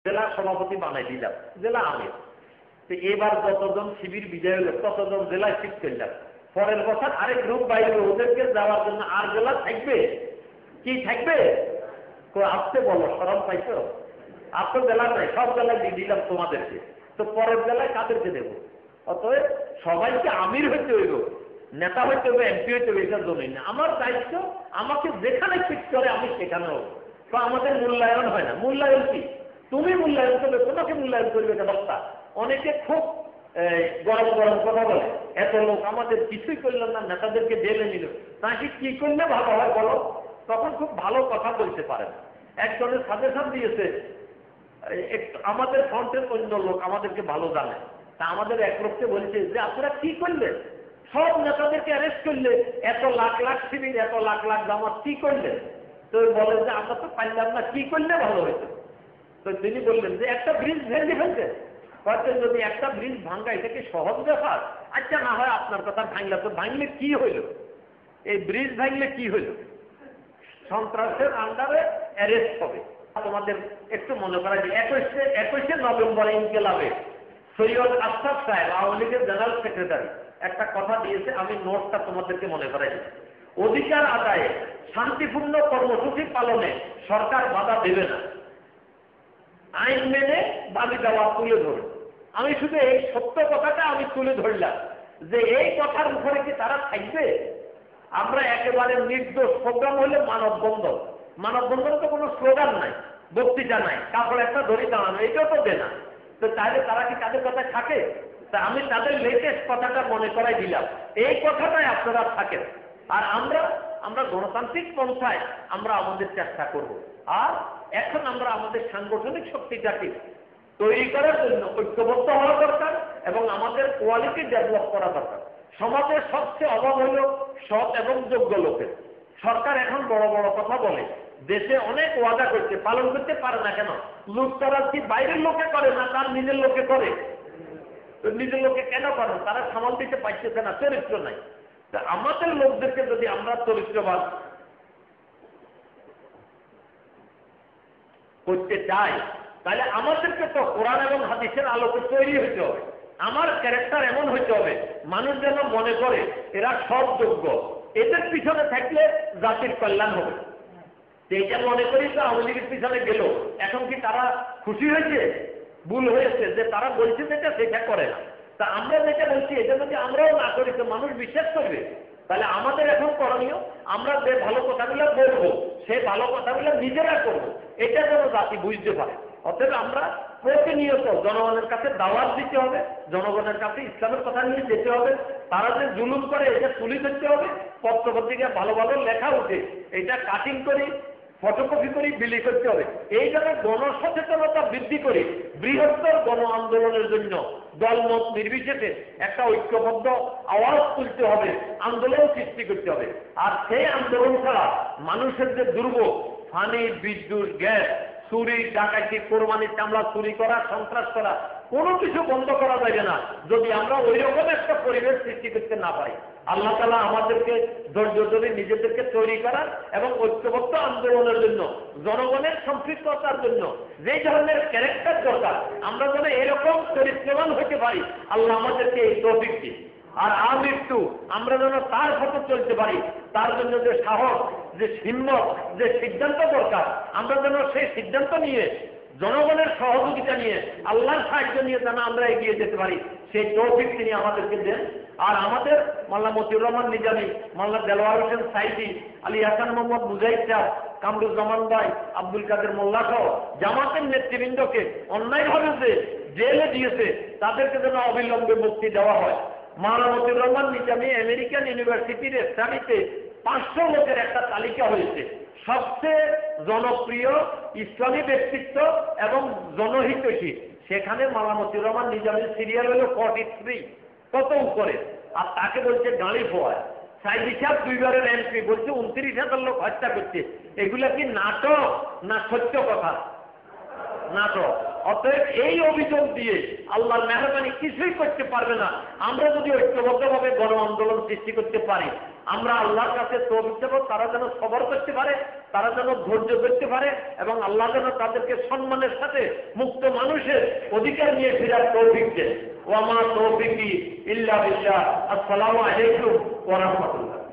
জেলা সভাপতি বানাই দিলাম, জেলা আমির। তো এবার যতজন শিবির বিজয় হলো ততজন জেলায় ঠিক করলাম। পরের বছর আরেক গ্রুপ বাইরে, ওদেরকে যাওয়ার জন্য আর জেলা থাকবে কি থাকবে? আসতে বলো, সরম পাইছো? আপনার জেলা নাই, সব জেলায় দিয়ে দিলাম তোমাদেরকে। তো পরের জেলায় কাদেরকে দেবো? অতএব সবাইকে আমির হইতে হইব, নেতা হইতে হবে, এমপি হইতে হবে, এটার জন্যই না। আমার দায়িত্ব, আমাকে যেখানে ঠিক করে আমি সেখানে হবো। তো আমাদের মূল্যায়ন হয় না। মূল্যায়ন কি? তুমি মূল্যায়ন করবে, তোমাকে মূল্যায়ন করবে এটা বক্তা। অনেকে খুব গরম গরম কথা বলে, এত লোক আমাদের কিছুই করলেন না, নেতাদেরকে জেলে নিল, তাকে কি করলে ভালো হয় বলো? তখন খুব ভালো কথা বলতে পারেন। একজনের সাজেশন দিয়েছে, আমাদের ফ্রন্টের অন্য লোক আমাদেরকে ভালো জানে, তা আমাদের এক লোককে বলছে যে আপনারা কি করলেন, সব নেতাদেরকে অ্যারেস্ট করলে, এত লাখ লাখ শিবির, এত লাখ লাখ জামাত কি করলেন? তো বলেন যে আমরা তো পারলাম না, কি করলে ভালো হইতো? তো তিনি বললেন যে একটা ব্রিজ ভেঙে ফেলতে। হয়তো যদি একটা ব্রিজ ভাঙ্গা, এটা কি সহজ ব্যাপার? আচ্ছা না হয় আপনার কথা ভাঙলা, তো ভাঙলে কি হইল? এই ব্রিজ ভাঙলে কি হইল? সন্ত্রাসের আন্ডারে অ্যারেস্ট হবে। তোমাদের একটু মনে করা যে 21শে নভেম্বর ইনকেলাবে সৈয়দ আশরাফ সাহেব, আওয়ামী লীগের জেনারেল সেক্রেটারি, একটা কথা দিয়েছে, আমি নোটটা তোমাদেরকে মনে করাই দিচ্ছি। অধিকার আদায়ে শান্তিপূর্ণ কর্মসূচি পালনে সরকার বাধা দেবে না, আইন মেনে দাবি দেওয়া তুলে ধরে। আমি শুধু এই সত্য কথাটা আমি তুলে ধরলাম যে এই কথার উপরে কি তারা থাকবে? আমরা একেবারে নির্দোষ। প্রোগ্রাম হলে মানববন্ধন, মানববন্ধনে তো কোনো স্লোগান নাই, বক্তৃতা নাই, কাপড় একটা ধরে দাঁড়ানো, এটাও তো দেনা। তো তাহলে তারা কি তাদের কথা থাকে? তা আমি তাদের লেটেস্ট কথাটা মনে করাই দিলাম, এই কথাটাই আপনারা থাকেন। আর আমরা গণতান্ত্রিক পন্থায় আমরা আমাদের চেষ্টা করব। আর এখন আমরা আমাদের সাংগঠনিক শক্তিটাকে তৈরি করার জন্য ঐক্যবদ্ধ হওয়া দরকার এবং আমাদের কোয়ালিটি ডেভেলপ করা দরকার। সমাজের সবচেয়ে অভাব হল সৎ এবং যোগ্য লোকের। সরকার এখন বড় বড় কথা বলে, দেশে অনেক ওয়াদা করতে, পালন করতে পারে না কেন? লুটতরাজ কি বাইরের লোকে করে না তার নিজের লোকে করে? তো নিজের লোকে কেন করে? তারা সামাল দিতে পারতেছে না, চরিত্র নাই। তা আমাদের লোকদেরকে যদি আমরা চরিত্রবান করতে চাই, তাহলে আমাদেরকে তো কোরআন এবং হাদিসের আলোকে তৈরি হইতে হবে। আমার ক্যারেক্টার এমন হইতে হবে, মানুষ যেন মনে করে এরা সব যোগ্য, এদের পিছনে থাকলে জাতির কল্যাণ হবে। এইটা মনে করি তো আওয়ামী লীগের পিছনে গেল, এখন কি তারা খুশি হয়েছে? ভুল হয়েছে যে তারা বলছে যেটা সেটা করে না। তা আমরা যেটা বলছি এটা যদি আমরাও না করি তো মানুষ বিশ্বাস করবে। তাহলে আমাদের এখন করণীয়, আমরা যে ভালো কথাগুলো বলবো সে ভালো কথাগুলো নিজেরা করবো, এটা যেন জাতি বুঝতে পারে। অতএব আমরা প্রতিনিয়ত জনগণের কাছে দাওয়াত দিতে হবে, জনগণের কাছে ইসলামের কথা নিয়ে যেতে হবে। তারা যে জুলুম করে এটা তুলে ধরতে হবে। পত্রপত্রিকায় ভালো ভালো লেখা উঠে এটা কাটিং করি, ফটোকপি করি, বিলি করতে হবে। এই জন্য গণসচেতনতা বৃদ্ধি করে বৃহত্তর গণ আন্দোলনের জন্য দলমত নির্বিশেষে একটা ঐক্যবদ্ধ আওয়াজ তুলতে হবে, আন্দোলন সৃষ্টি করতে হবে। আর সেই আন্দোলন ছাড়া মানুষের যে দুর্ভোগ, পানি, বিদ্যুৎ, গ্যাস, চুরি, ডাকাতি, কোরবানির চামড়া চুরি করা, সন্ত্রাস করা, কোনো কিছু বন্ধ করা যাবে না যদি আমরা ওই রকম একটা পরিবেশ সৃষ্টি করতে না পারি। আল্লাহ তাআলা আমাদেরকে ধৈর্য ধরে নিজেদেরকে তৈরি করার এবং ঐক্যবদ্ধ আন্দোলনের জন্য, জনগণের সম্পৃক্ততার জন্য যে ধরনের ক্যারেক্টার দরকার, আমরা যেন এরকম চরিত্রবান হতে পারি, আল্লাহ আমাদেরকে এই তৌফিক দিন। আর আমৃত্যু আমরা যেন তার পথে চলতে পারি, তার জন্য যে সাহস, যে হিম্মত, যে সিদ্ধান্ত দরকার, আমরা যেন সেই সিদ্ধান্ত নিয়ে জনগণের সহযোগিতা নিয়ে, আল্লাহর সাহায্য নিয়ে যেন আমরা এগিয়ে যেতে পারি, সেই তৌফিক তিনি আমাদেরকে দেন। আর আমাদের মাওলানা মতিউর রহমান নিজামী, মাওলানা দেলোয়ার হোসেন সাইদি, আলী হাসান মোহাম্মদ মুজাহিদ সাহেব, কামরুজ্জামান ভাই, আব্দুল কাদের মোল্লা সহ জামাতের নেতৃবৃন্দকে অন্যায়ভাবে যে জেলে দিয়েছে তাদেরকে যেন অবিলম্বে মুক্তি দেওয়া হয়। মাওলানা মতিউর রহমান নিজামী আমেরিকান ইউনিভার্সিটির স্টাডিতে 500 লোকের একটা তালিকা হয়েছে, সবচেয়ে জনপ্রিয় ইসলামী ব্যক্তিত্ব এবং জনহিতৈষী। সেখানে মাওলানা মতিউর রহমান নিজামীর সিরিয়াল হলো 43, কত উপরে। আর তাকে বলছে গাড়ি ফোয়ায়। সাইদি সাহেব 2 বারের এমপি, বলছে 29,000 লোক হত্যা করছে। এগুলা কি নাটক না সত্য কথা? নাটক। অতএব এই অভিযোগ দিয়ে আল্লাহর মেহরবানি কিছুই করতে পারবে না। আমরা যদি ঐক্যবদ্ধভাবে গণ আন্দোলন সৃষ্টি করতে পারি, আমরা আল্লাহর কাছে তৌফিক দেব, তারা যেন সবর করতে পারে, তারা যেন ধৈর্য করতে পারে, এবং আল্লাহ যেন তাদেরকে সম্মানের সাথে মুক্ত মানুষের অধিকার নিয়ে ফেরার তৌফিক দেন। ওয়া মা তৌফিকি ইল্লা বিল্লাহ। আসসালামু আলাইকুম ওয়া রাহমাতুল্লাহ।